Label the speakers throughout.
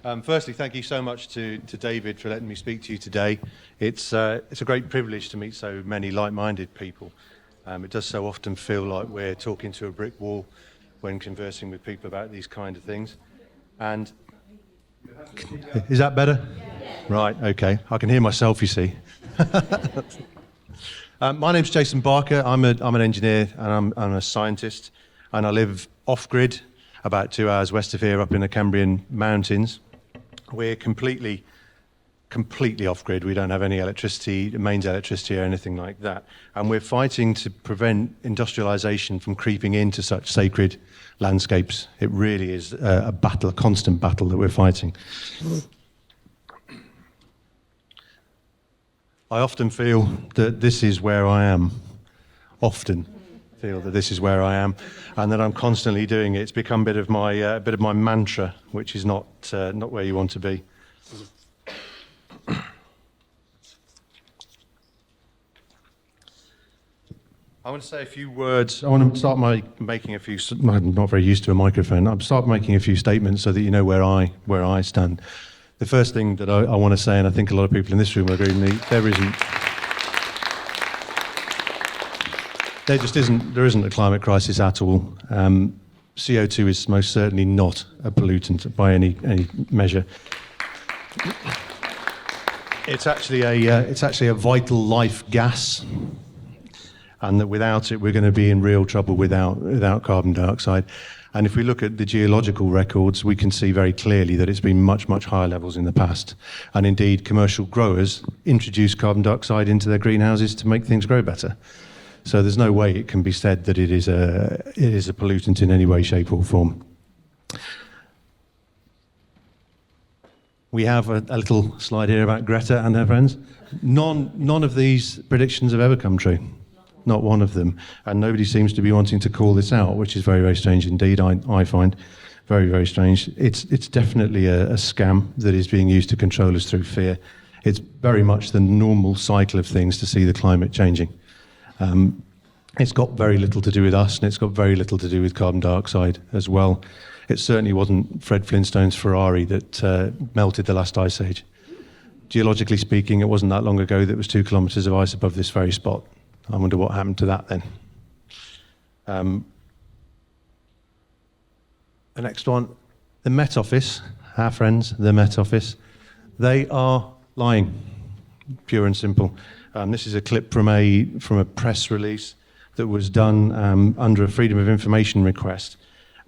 Speaker 1: Firstly, thank you so much to David for letting me speak to you today. It's a great privilege to meet so many like-minded people. It does so often feel like we're talking to a brick wall when conversing with people about these kind of things. And is that better? Yes. Right, okay. I can hear myself, you see. My name's Jason Barker. I'm an engineer and I'm a scientist, and I live off-grid, about 2 hours west of here, up in the Cambrian Mountains. We're completely off-grid. We don't have any electricity, mains electricity or anything like that. And we're fighting to prevent industrialization from creeping into such sacred landscapes. It really is a battle, a constant battle that we're fighting. I often feel that this is where I am. Often feel that this is where I am, and that I'm constantly doing it. It's become a bit of my mantra, which is not where you want to be. I want to say a few words. I want to start by making a few. I'm not very used to a microphone. I'll start making a few statements so that you know where I stand. The first thing that I want to say, and I think a lot of people in this room will agree with me, there isn't a climate crisis at all. CO2 is most certainly not a pollutant by any measure. It's actually a vital life gas, and that without it we're going to be in real trouble without carbon dioxide. And if we look at the geological records, we can see very clearly that it's been much, much higher levels in the past. And indeed, commercial growers introduce carbon dioxide into their greenhouses to make things grow better. So there's no way it can be said that it is a pollutant in any way, shape or form. We have a little slide here about Greta and her friends. None of these predictions have ever come true. Not one of them. And nobody seems to be wanting to call this out, which is very, very strange indeed, I find. Very, very strange. It's definitely a scam that is being used to control us through fear. It's very much the normal cycle of things to see the climate changing. It's got very little to do with us, and it's got very little to do with carbon dioxide as well. It certainly wasn't Fred Flintstone's Ferrari that melted the last ice age. Geologically speaking, it wasn't that long ago that there was 2 kilometres of ice above this very spot. I wonder what happened to that then. The next one, the Met Office, our friends, the Met Office, they are lying, pure and simple. This is a clip from a press release that was done under a Freedom of Information request.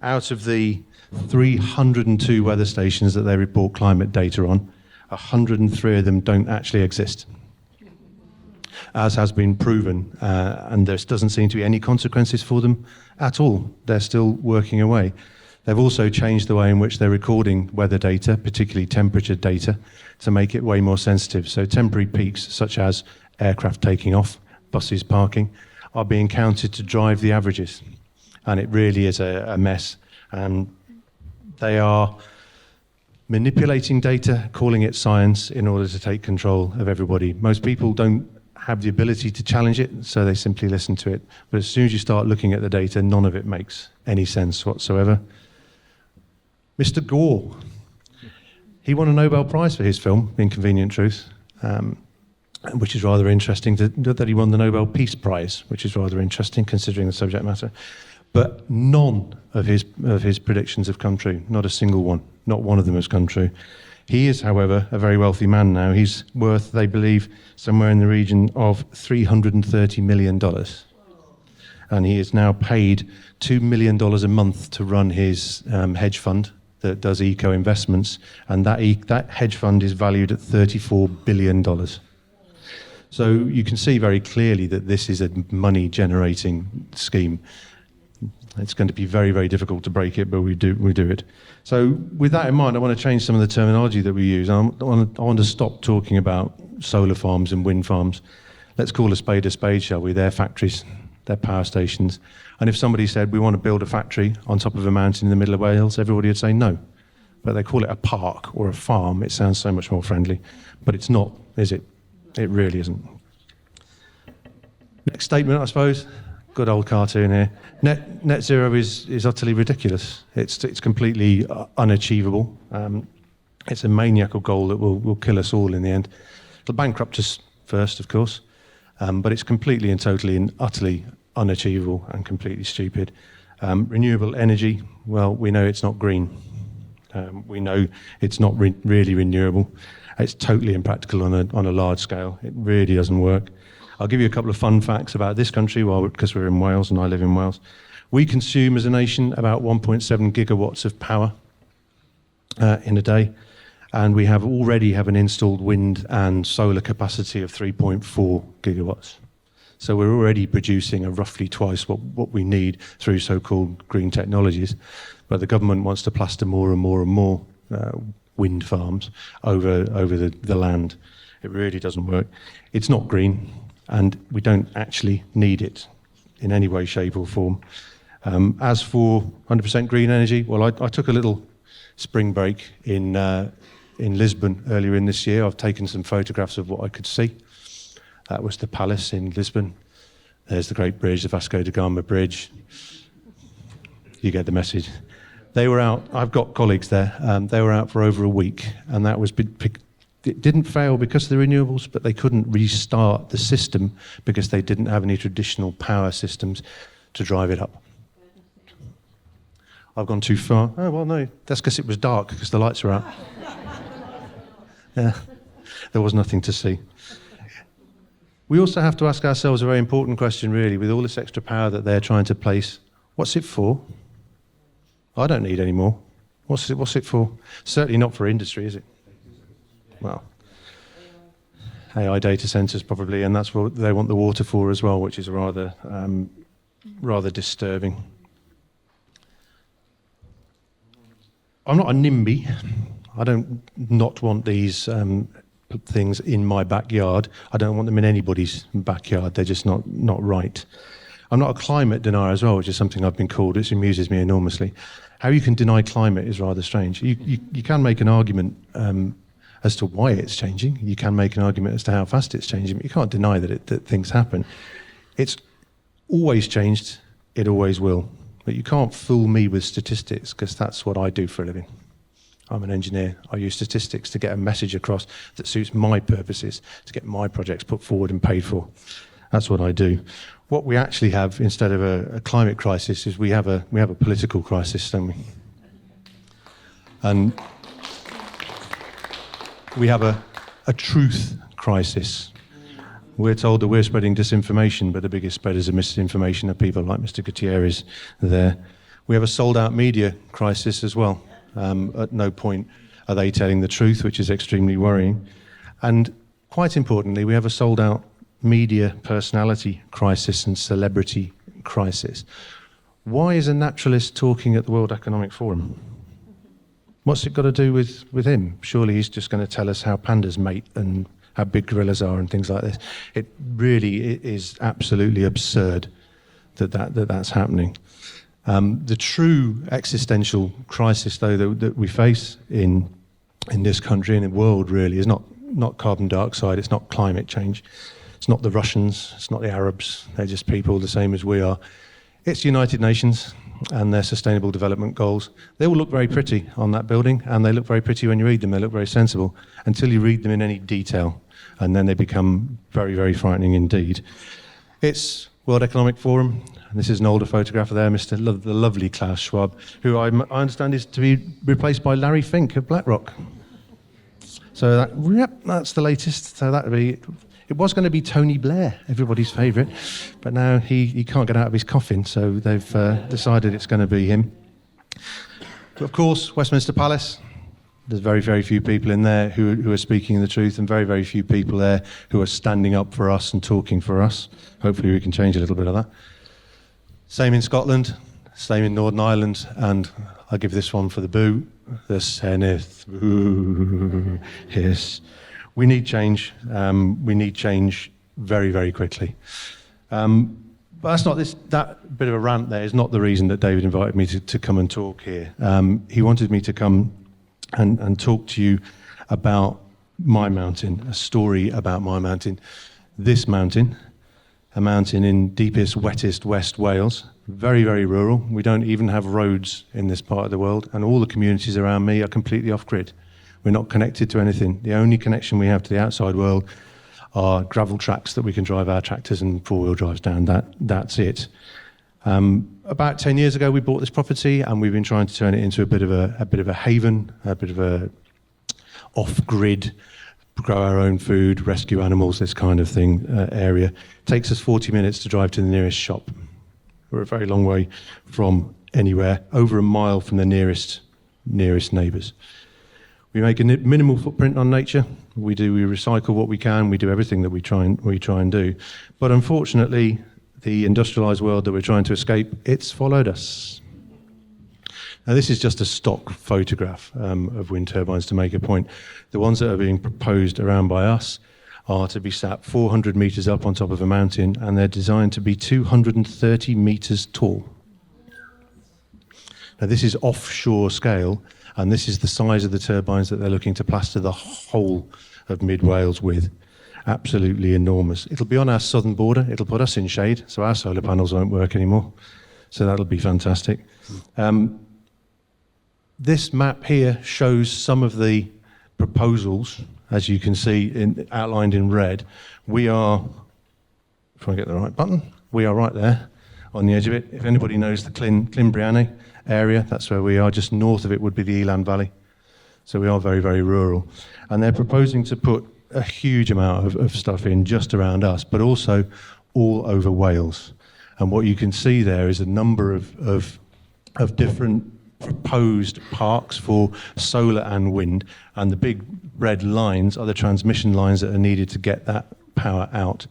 Speaker 1: Out of the 302 weather stations that they report climate data on, 103 of them don't actually exist, as has been proven, and there doesn't seem to be any consequences for them at all. They're still working away. They've also changed the way in which they're recording weather data, particularly temperature data, to make it way more sensitive. So temporary peaks, such as aircraft taking off, buses parking, are being counted to drive the averages. And it really is a mess. They are manipulating data, calling it science, in order to take control of everybody. Most people don't have the ability to challenge it, so they simply listen to it. But as soon as you start looking at the data, none of it makes any sense whatsoever. Mr. Gore, he won a Nobel Prize for his film, Inconvenient Truth, which is rather interesting, that he won the Nobel Peace Prize, which is rather interesting considering the subject matter. But none of his predictions have come true, not a single one. Not one of them has come true. He is, however, a very wealthy man now. He's worth, they believe, somewhere in the region of $330 million. And he is now paid $2 million a month to run his hedge fund that does eco investments. And that hedge fund is valued at $34 billion. So you can see very clearly that this is a money-generating scheme. It's going to be very, very difficult to break it, but we do it. So with that in mind, I want to change some of the terminology that we use. I want to stop talking about solar farms and wind farms. Let's call a spade, shall we? They're factories, they're power stations. And if somebody said, we want to build a factory on top of a mountain in the middle of Wales, everybody would say no. But they call it a park or a farm. It sounds so much more friendly. But it's not, is it? It really isn't. Next statement, I suppose. Good old cartoon here. Net zero is utterly ridiculous. It's completely unachievable. It's a maniacal goal that will kill us all in the end. It'll bankrupt us first, of course, but it's completely and totally and utterly unachievable and completely stupid. Renewable energy, well, we know it's not green. We know it's not really renewable. It's totally impractical on a large scale. It really doesn't work. I'll give you a couple of fun facts about this country, because we're in Wales and I live in Wales. We consume as a nation about 1.7 gigawatts of power in a day, and we already have an installed wind and solar capacity of 3.4 gigawatts. So we're already producing roughly twice what we need through so-called green technologies. But the government wants to plaster more and more and more wind farms over the land. It really doesn't work. It's not green, and we don't actually need it in any way, shape or form. As for 100% green energy, well, I took a little spring break in Lisbon earlier in this year. I've taken some photographs of what I could see. That was the palace in Lisbon. There's the Great Bridge, the Vasco da Gama Bridge. You get the message. They were out, I've got colleagues there, they were out for over a week, and that was, it didn't fail because of the renewables, but they couldn't restart the system because they didn't have any traditional power systems to drive it up. I've gone too far. Oh, well, no, that's because it was dark, because the lights were out. Yeah, there was nothing to see. We also have to ask ourselves a very important question, really, with all this extra power that they're trying to place. What's it for? I don't need any more. What's it for? Certainly not for industry, is it? Well, AI data centers probably, and that's what they want the water for as well, which is rather disturbing. I'm not a NIMBY. I don't not want these things in my backyard. I don't want them in anybody's backyard. They're just not right. I'm not a climate denier as well, which is something I've been called, which amuses me enormously. How you can deny climate is rather strange. You can make an argument as to why it's changing. You can make an argument as to how fast it's changing, but you can't deny that things happen. It's always changed. It always will. But you can't fool me with statistics, because that's what I do for a living. I'm an engineer. I use statistics to get a message across that suits my purposes, to get my projects put forward and paid for. That's what I do. What we actually have, instead of a climate crisis, is we have a political crisis, don't we? And we have a truth crisis. We're told that we're spreading disinformation, but the biggest spreaders of misinformation are people like Mr. Gutierrez there. We have a sold-out media crisis as well. At no point are they telling the truth, which is extremely worrying. And quite importantly, we have a sold-out media personality crisis and celebrity crisis. Why is a naturalist talking at the World Economic Forum? What's it got to do with him? Surely he's just going to tell us how pandas mate and how big gorillas are and things like this. It really is absolutely absurd that's happening. The true existential crisis, though, that we face in this country and in the world really is not carbon dioxide, it's not climate change, it's not the Russians, it's not the Arabs, they're just people the same as we are. It's the United Nations and their Sustainable Development Goals. They all look very pretty on that building, and they look very pretty when you read them. They look very sensible until you read them in any detail, and then they become very, very frightening indeed. It's World Economic Forum, and this is an older photograph of there, the lovely Klaus Schwab, who I understand is to be replaced by Larry Fink of BlackRock. So that's the latest. So that would be. It was going to be Tony Blair, everybody's favourite, but now he can't get out of his coffin, so they've decided it's going to be him. But of course, Westminster Palace, there's very, very few people in there who are speaking the truth, and very, very few people there who are standing up for us and talking for us. Hopefully we can change a little bit of that. Same in Scotland, same in Northern Ireland, and I'll give this one for the boo, the Senedd, boo, hiss. We need change. We need change very, very quickly. But that's not that bit of a rant there is not the reason that David invited me to come and talk here. He wanted me to come and talk to you about my mountain, a story about my mountain. This mountain, a mountain in deepest, wettest West Wales, very, very rural. We don't even have roads in this part of the world, and all the communities around me are completely off-grid. We're not connected to anything. The only connection we have to the outside world are gravel tracks that we can drive our tractors and four-wheel drives down. That's it. About 10 years ago, we bought this property, and we've been trying to turn it into a bit of a haven, a bit of a off-grid, grow our own food, rescue animals, this kind of thing area. It takes us 40 minutes to drive to the nearest shop. We're a very long way from anywhere, over a mile from the nearest neighbours. We make a minimal footprint on nature. We recycle what we can. We do everything that we try and do. But unfortunately, the industrialised world that we're trying to escape, it's followed us. Now, this is just a stock photograph of wind turbines to make a point. The ones that are being proposed around by us are to be sat 400 metres up on top of a mountain, and they're designed to be 230 metres tall. Now, this is offshore scale, and this is the size of the turbines that they're looking to plaster the whole of mid-Wales with. Absolutely enormous. It'll be on our southern border. It'll put us in shade, so our solar panels won't work anymore. So that'll be fantastic. This map here shows some of the proposals, as you can see outlined in red. We are, if I get the right button, we are right there on the edge of it. If anybody knows the Climbriane area, that's where we are. Just north of it would be the Elan Valley. So we are very, very rural. And they're proposing to put a huge amount of stuff in just around us, but also all over Wales. And what you can see there is a number of different proposed parks for solar and wind, and the big red lines are the transmission lines that are needed to get that power out.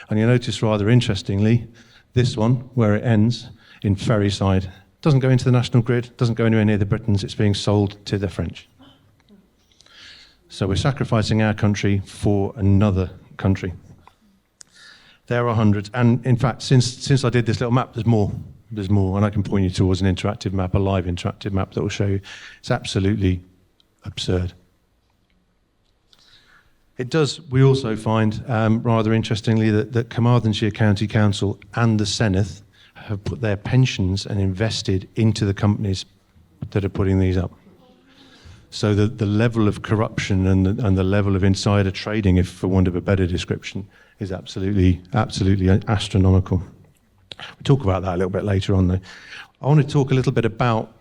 Speaker 1: And you notice rather interestingly, this one, where it ends in Ferryside, doesn't go into the national grid, doesn't go anywhere near the Britons, it's being sold to the French. So we're sacrificing our country for another country. There are hundreds, and in fact, since I did this little map, there's more, and I can point you towards an interactive map, a live interactive map that will show you. It's absolutely absurd. It does, we also find, rather interestingly, that Carmarthenshire County Council and the Senedd have put their pensions and invested into the companies that are putting these up. So the level of corruption and the level of insider trading, if for want of a better description, is absolutely astronomical. We'll talk about that a little bit later on, though. I want to talk a little bit about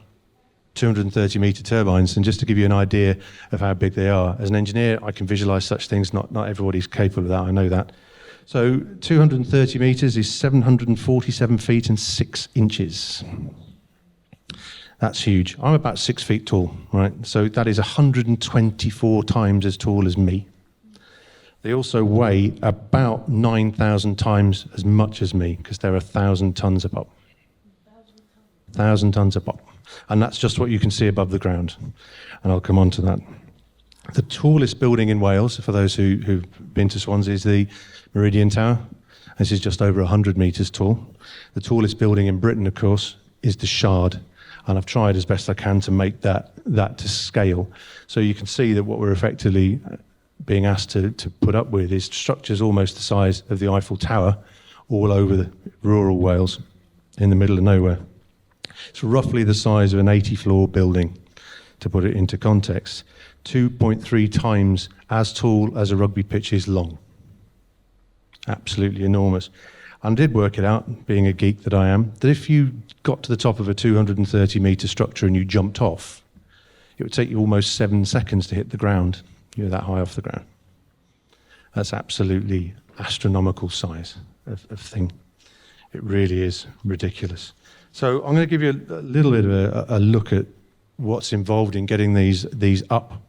Speaker 1: 230-metre turbines, and just to give you an idea of how big they are. As an engineer, I can visualise such things. Not everybody's capable of that, I know that. So 230 metres is 747 feet and 6 inches. That's huge. I'm about 6 feet tall, right? So that is 124 times as tall as me. They also weigh about 9,000 times as much as me, because they're 1,000 tonnes a pop. 1,000 tonnes a pop. And that's just what you can see above the ground. And I'll come on to that. The tallest building in Wales, for those who've been to Swansea, is the Meridian Tower. This is just over 100 metres tall. The tallest building in Britain, of course, is the Shard. And I've tried as best I can to make that to scale. So you can see that what we're effectively being asked to put up with is structures almost the size of the Eiffel Tower all over the rural Wales in the middle of nowhere. It's roughly the size of an 80-floor building, to put it into context. 2.3 times as tall as a rugby pitch is long. Absolutely enormous. And I did work it out, being a geek that I am, that if you got to the top of a 230-metre structure and you jumped off, it would take you almost 7 seconds to hit the ground. You're that high off the ground. That's absolutely astronomical size of thing. It really is ridiculous. So I'm going to give you a little bit of a look at what's involved in getting these up.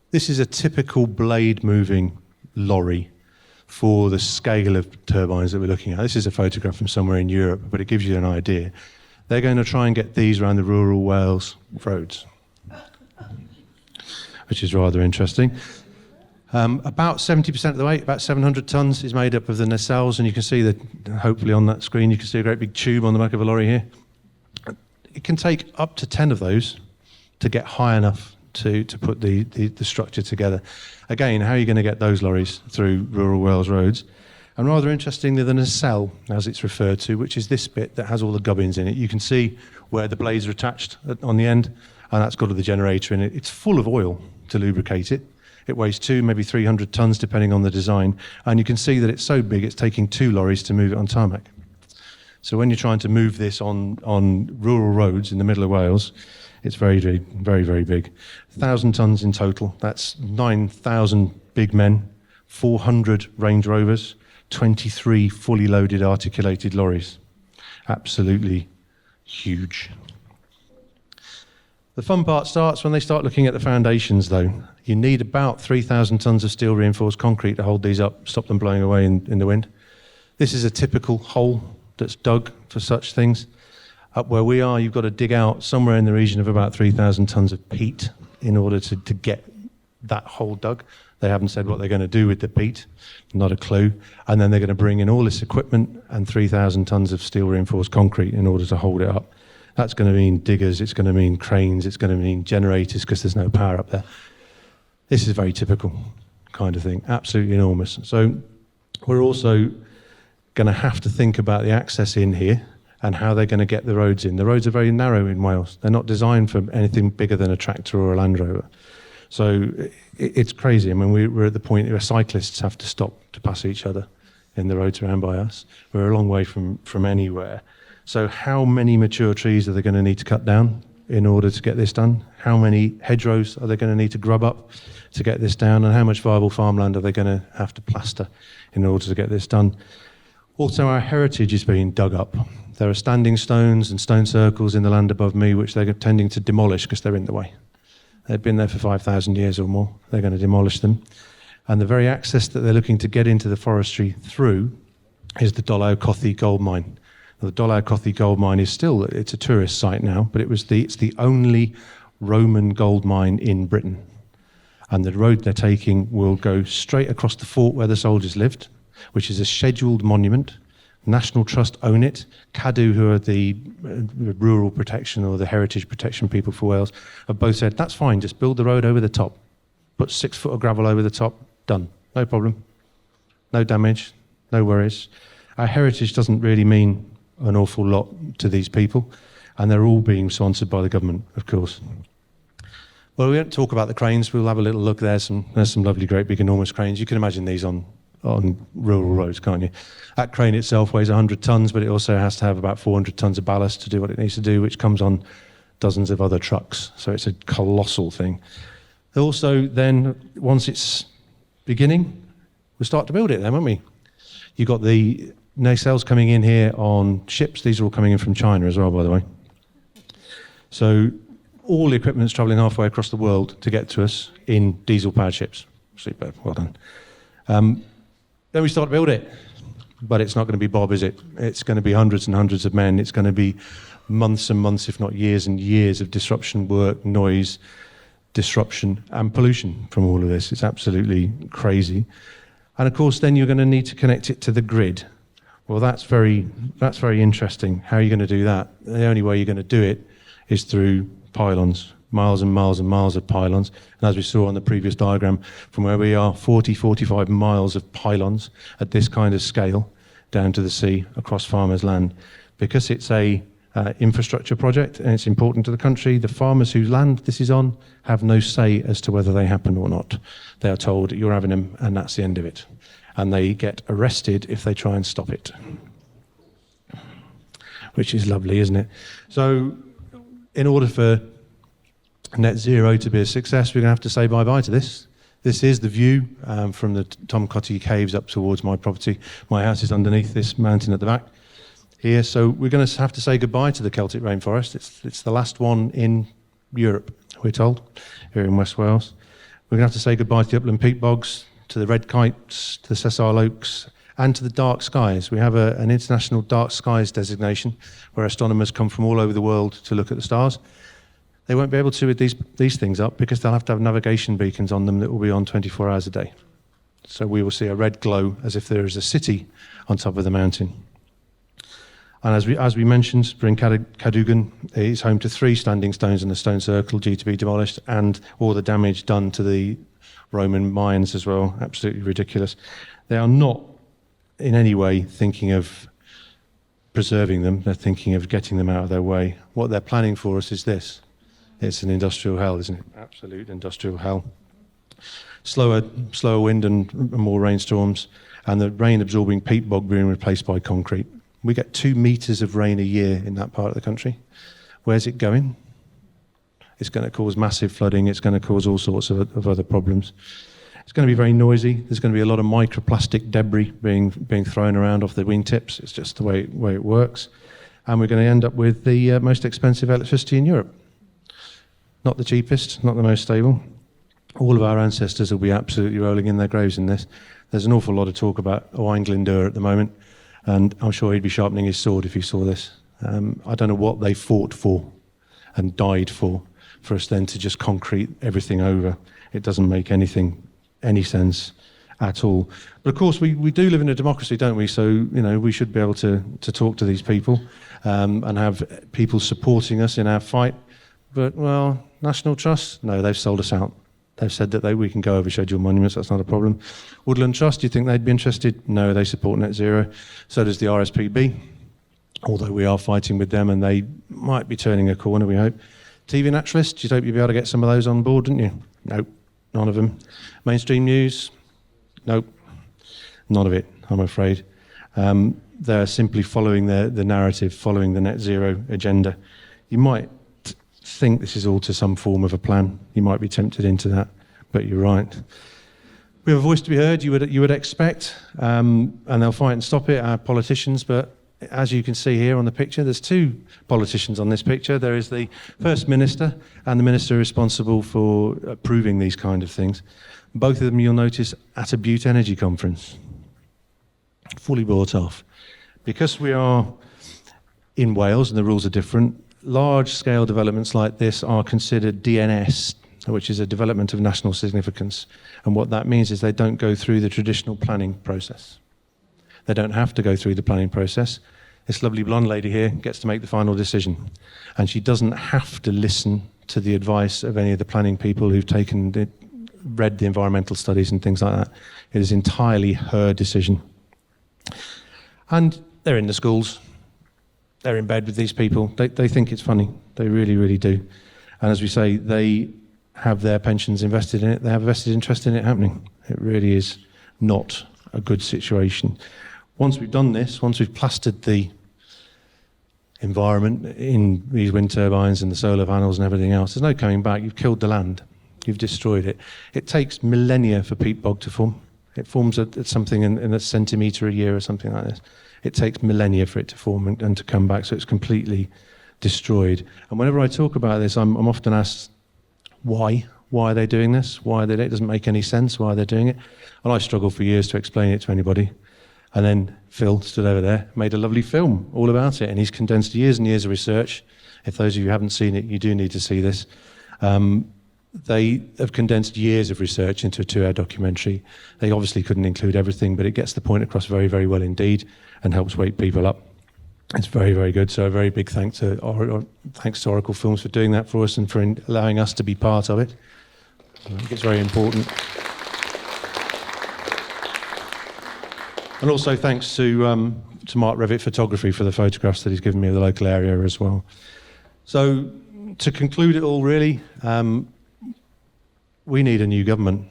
Speaker 1: This is a typical blade-moving lorry for the scale of turbines that we're looking at. This is a photograph from somewhere in Europe, but it gives you an idea. They're going to try and get these around the rural Wales roads, which is rather interesting. About 70% of the weight, about 700 tonnes, is made up of the nacelles, and you can see that, hopefully on that screen, you can see a great big tube on the back of a lorry here. It can take up to 10 of those to get high enough to put the structure together. Again, how are you going to get those lorries through rural Wales roads? And rather interestingly, the nacelle, as it's referred to, which is this bit that has all the gubbins in it, you can see where the blades are attached on the end, and that's got the generator in it. It's full of oil to lubricate it. It weighs 2, maybe 300 tons, depending on the design. And you can see that it's so big, it's taking 2 lorries to move it on tarmac. So when you're trying to move this on rural roads in the middle of Wales, it's very, very, very big. 1,000 tons in total. That's 9,000 big men, 400 Range Rovers, 23 fully loaded articulated lorries. Absolutely huge. The fun part starts when they start looking at the foundations, though. You need about 3,000 tons of steel reinforced concrete to hold these up, stop them blowing away in the wind. This is a typical hole that's dug for such things. Up where we are, you've got to dig out somewhere in the region of about 3,000 tons of peat in order to get that hole dug. They haven't said what they're going to do with the peat, not a clue. And then they're going to bring in all this equipment and 3,000 tons of steel reinforced concrete in order to hold it up. That's going to mean diggers, it's going to mean cranes, it's going to mean generators because there's no power up there. This is a very typical kind of thing, absolutely enormous. So we're also going to have to think about the access in here and how they're going to get the roads in. The roads are very narrow in Wales. They're not designed for anything bigger than a tractor or a Land Rover. So it's crazy. I mean, we're at the point where cyclists have to stop to pass each other in the roads around by us. We're a long way from anywhere. So how many mature trees are they going to need to cut down in order to get this done? How many hedgerows are they going to need to grub up to get this down? And how much viable farmland are they going to have to plaster in order to get this done? Also, our heritage is being dug up. There are standing stones and stone circles in the land above me which they're tending to demolish because they're in the way. They've been there for 5,000 years or more. They're going to demolish them. And the very access that they're looking to get into the forestry through is the Dollau Cothi gold mine. Now, the Dollau Cothi gold mine is still, it's a tourist site now, but it's the only Roman gold mine in Britain. And the road they're taking will go straight across the fort where the soldiers lived, which is a scheduled monument. National Trust own it. Cadw, who are the rural protection or the heritage protection people for Wales, have both said, that's fine, just build the road over the top. Put 6 foot of gravel over the top, done. No problem. No damage, no worries. Our heritage doesn't really mean an awful lot to these people, and they're all being sponsored by the government, of course. Well, we won't talk about the cranes. We'll have a little look. There's some lovely, great, big, enormous cranes. You can imagine these on rural roads, can't you? That crane itself weighs 100 tons, but it also has to have about 400 tons of ballast to do what it needs to do, which comes on dozens of other trucks. So it's a colossal thing. Also, then, once it's beginning, we'll start to build it then, won't we? You've got the nacelles coming in here on ships. These are all coming in from China as well, by the way. So all the equipment's travelling halfway across the world to get to us in diesel-powered ships. Superb, well done. Then we start to build it. But it's not going to be Bob, is it? It's going to be hundreds and hundreds of men. It's going to be months and months, if not years and years of disruption work, noise, disruption, and pollution from all of this. It's absolutely crazy. And of course, then you're going to need to connect it to the grid. Well, that's very interesting. How are you going to do that? The only way you're going to do it is through pylons. Miles and miles and miles of pylons. And as we saw on the previous diagram, from where we are, 45 miles of pylons at this kind of scale down to the sea across farmers' land. Because it's a infrastructure project and it's important to the country, the farmers whose land this is on have no say as to whether they happen or not. They are told, you're having them, and that's the end of it. And they get arrested if they try and stop it. Which is lovely, isn't it? So, in order for net zero to be a success, we're going to have to say bye-bye to this. This is the view from the Tom Cotty Caves up towards my property. My house is underneath this mountain at the back here. So we're going to have to say goodbye to the Celtic rainforest. It's the last one in Europe, we're told, here in West Wales. We're going to have to say goodbye to the upland peat bogs, to the red kites, to the sessile oaks, and to the dark skies. We have an international dark skies designation where astronomers come from all over the world to look at the stars. They won't be able to with these things up because they'll have to have navigation beacons on them that will be on 24 hours a day. So we will see a red glow as if there is a city on top of the mountain. And as we mentioned, Bryn Cadogan is home to 3 standing stones in the stone circle due to be demolished, and all the damage done to the Roman mines as well. Absolutely ridiculous. They are not in any way thinking of preserving them. They're thinking of getting them out of their way. What they're planning for us is this. It's an industrial hell, isn't it? Absolute industrial hell. Slower wind and more rainstorms, and the rain-absorbing peat bog being replaced by concrete. We get 2 meters of rain a year in that part of the country. Where's it going? It's going to cause massive flooding. It's going to cause all sorts of other problems. It's going to be very noisy. There's going to be a lot of microplastic debris being thrown around off the wingtips. It's just the way it works. And we're going to end up with the most expensive electricity in Europe. Not the cheapest, not the most stable. All of our ancestors will be absolutely rolling in their graves in this. There's an awful lot of talk about Owain Glyndŵr at the moment, and I'm sure he'd be sharpening his sword if he saw this. I don't know what they fought for and died for us then to just concrete everything over. It doesn't make any sense at all. But of course, we do live in a democracy, don't we? So, we should be able to talk to these people and have people supporting us in our fight. But, well, National Trust? No, they've sold us out. They've said that we can go over scheduled monuments, that's not a problem. Woodland Trust, do you think they'd be interested? No, they support net zero. So does the RSPB, although we are fighting with them and they might be turning a corner, we hope. TV naturalists, you'd hope you'd be able to get some of those on board, didn't you? Nope, none of them. Mainstream news? Nope, none of it, I'm afraid. They're simply following the narrative, following the net zero agenda. You might think this is all to some form of a plan. You might be tempted into that, but you're right. We have a voice to be heard, you would expect, and they'll fight and stop it, our politicians, but as you can see here on the picture, there's 2 politicians on this picture. There is the First Minister and the Minister responsible for approving these kind of things. Both of them, you'll notice, at a Butte Energy conference. Fully bought off. Because we are in Wales and the rules are different, large-scale developments like this are considered DNS, which is a development of national significance. And what that means is they don't go through the traditional planning process. They don't have to go through the planning process. This lovely blonde lady here gets to make the final decision. And she doesn't have to listen to the advice of any of the planning people who've read the environmental studies and things like that. It is entirely her decision. And they're in the schools. They're in bed with these people. They think it's funny. They really, really do. And as we say, they have their pensions invested in it. They have a vested interest in it happening. It really is not a good situation. Once we've done this, once we've plastered the environment in these wind turbines and the solar panels and everything else, there's no coming back. You've killed the land. You've destroyed it. It takes millennia for peat bog to form. It forms at something in a centimetre a year or something like this. It takes millennia for it to form and to come back, so it's completely destroyed. And whenever I talk about this, I'm often asked, why? Why are they doing this? Why are they? It doesn't make any sense why they're doing it. And I struggled for years to explain it to anybody. And then Phil stood over there, made a lovely film all about it, and he's condensed years and years of research. If those of you who haven't seen it, you do need to see this. They have condensed years of research into a 2-hour documentary. They obviously couldn't include everything, but it gets the point across very, very well indeed and helps wake people up. It's very, very good. So a very big thanks to Oracle Films for doing that for us and for allowing us to be part of it. I think it's very important. And also thanks to Mark Revitt Photography for the photographs that he's given me of the local area as well. So to conclude it all, really, we need a new government.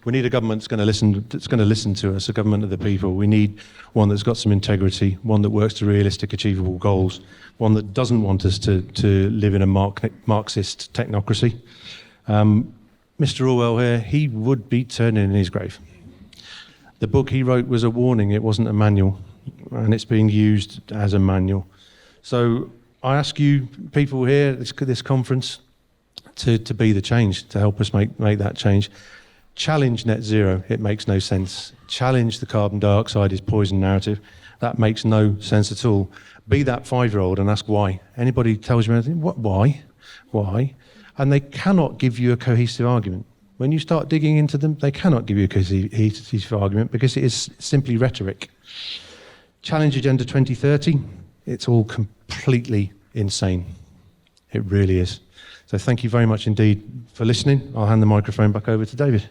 Speaker 1: We need a government that's going to listen to us, a government of the people. We need one that's got some integrity, one that works to realistic, achievable goals, one that doesn't want us to live in a Marxist technocracy. Mr. Orwell here, he would be turning in his grave. The book he wrote was a warning, it wasn't a manual, and it's being used as a manual. So I ask you, people here at this conference, to be the change, to help us make that change. Challenge net zero, it makes no sense. Challenge the carbon dioxide is poison narrative, that makes no sense at all. Be that 5-year-old and ask why. Anybody tells you anything, what? Why? And they cannot give you a cohesive argument. When you start digging into them, they cannot give you a cohesive argument because it is simply rhetoric. Challenge Agenda 2030, it's all completely insane. It really is. So thank you very much indeed for listening. I'll hand the microphone back over to David.